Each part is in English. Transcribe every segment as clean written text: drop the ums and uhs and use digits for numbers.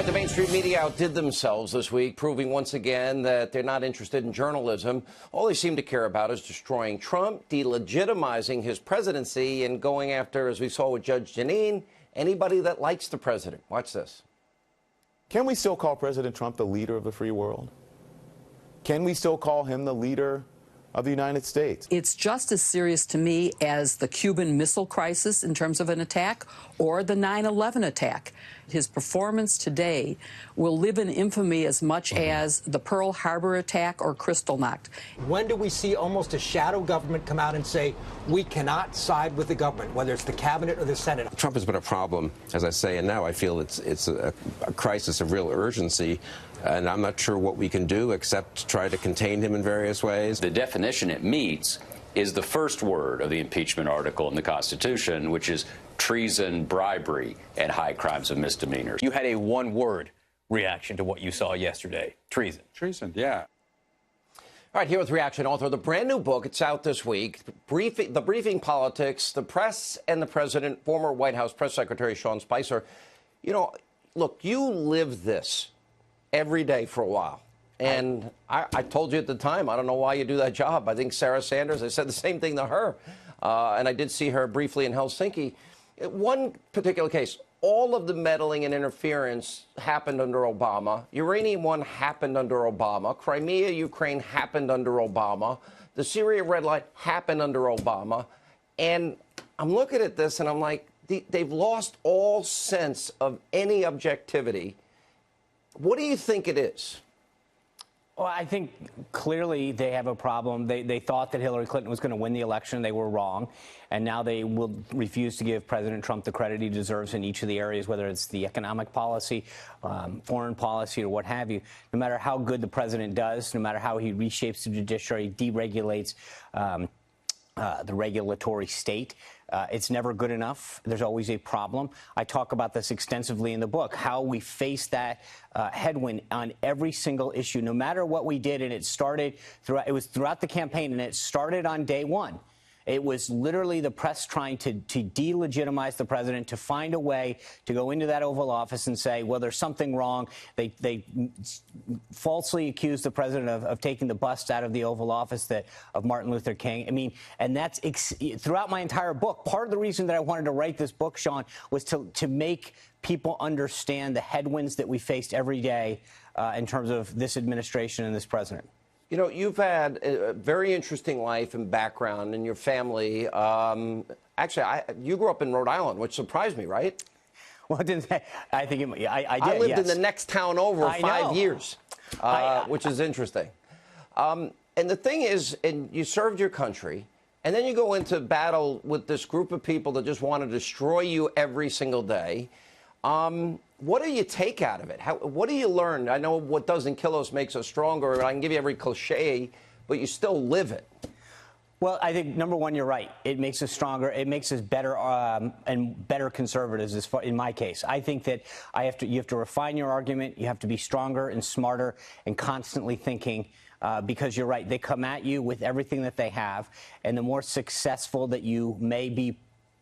right, the mainstream media outdid themselves this week, proving once again that they're not interested in journalism. All they seem to care about is destroying Trump, delegitimizing his presidency, and going after, as we saw with Judge Jeanine, anybody that likes the president. Watch this. Can we still call President Trump the leader of the free world? Can we still call him the leader of the United States? It's just as serious to me as the Cuban Missile Crisis in terms of an attack or the 9/11 attack. His performance today will live in infamy as much as the Pearl Harbor attack or Kristallnacht. When do we see almost a shadow government come out and say, we cannot side with the government, whether it's the cabinet or the Senate? Trump has been a problem, as I say, and now I feel it's a crisis of real urgency. And I'm not sure what we can do except try to contain him in various ways. The definition it meets is the first word of the impeachment article in the Constitution, which is treason, bribery, and high crimes of misdemeanors. You had a one-word reaction to what you saw yesterday. Treason. Treason, yeah. All right, here with Reaction, author of the brand new book. It's out this week. The Briefing Politics, the Press and the President, former White House Press Secretary Sean Spicer. You know, look, you live this every day for a while. And I told you at the time, I don't know why you do that job. I think Sarah Sanders, I said the same thing to her. And I did see her briefly in Helsinki. One particular case, all of the meddling and interference happened under Obama. Uranium One happened under Obama. Crimea, Ukraine happened under Obama. The Syria red line happened under Obama. And I'm looking at this and I'm like, they've lost all sense of any objectivity. What do you think it is? Well, I think clearly they have a problem. They thought that Hillary Clinton was going to win the election. They were wrong. And now they will refuse to give President Trump the credit he deserves in each of the areas, whether it's the economic policy, foreign policy, or what have you. No matter how good the president does, no matter how he reshapes the judiciary, deregulates the regulatory state, it's never good enough. There's always a problem. I talk about this extensively in the book, how we face that headwind on every single issue, no matter what we did. And it started throughout the campaign, and it started on day one. It was literally the press trying to delegitimize the president, to find a way to go into that Oval Office and say, well, there's something wrong. They falsely accused the president of taking the bust out of the Oval Office of Martin Luther King. I mean, and that's throughout my entire book. Part of the reason that I wanted to write this book, Sean, was to make people understand the headwinds that we faced every day in terms of this administration and this president. You know, you've had a very interesting life and background in your family. Actually, you grew up in Rhode Island, which surprised me, right? Well, I did. I did. I lived in the next town over 5 years, which is interesting. And the thing is, and you served your country, and then you go into battle with this group of people that just want to destroy you every single day. What do you take out of it? What do you learn? I know what doesn't kill us makes us stronger, and I can give you every cliche, but you still live it. Well, I think, number one, you're right. It makes us stronger. It makes us better and better conservatives, in my case. I think that you have to refine your argument. You have to be stronger and smarter and constantly thinking. Because you're right. They come at you with everything that they have, and the more successful that you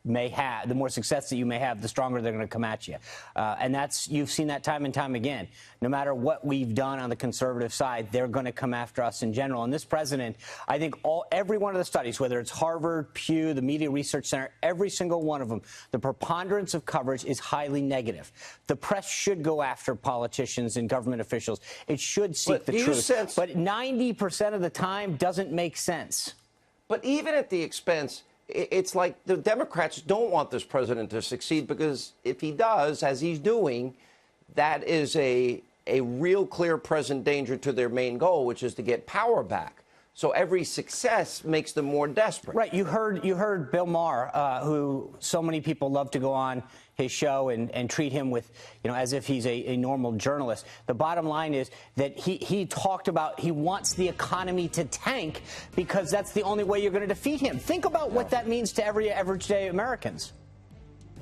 the more success that you may have, the stronger they're going to come at you. And you've seen that time and time again. No matter what we've done on the conservative side, they're going to come after us in general. And this president, I think every one of the studies, whether it's Harvard, Pew, the Media Research Center, every single one of them, the preponderance of coverage is highly negative. The press should go after politicians and government officials. It should seek the truth. But 90% of the time doesn't make sense. But even at the expense, it's like the Democrats don't want this president to succeed, because if he does, as he's doing, that is a real clear present danger to their main goal, which is to get power back. So every success makes them more desperate. Right. You heard Bill Maher, who so many people love to go on his show and treat him with, as if he's a normal journalist. The bottom line is that he talked about he wants the economy to tank because that's the only way you're going to defeat him. Think about what that means to everyday Americans.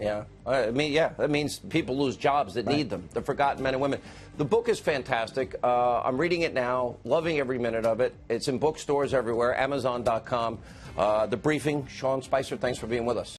Yeah. I mean, yeah, that means people lose jobs that need them, the forgotten men and women. The book is fantastic. I'm reading it now, loving every minute of it. It's in bookstores everywhere, Amazon.com. The Briefing, Sean Spicer, thanks for being with us.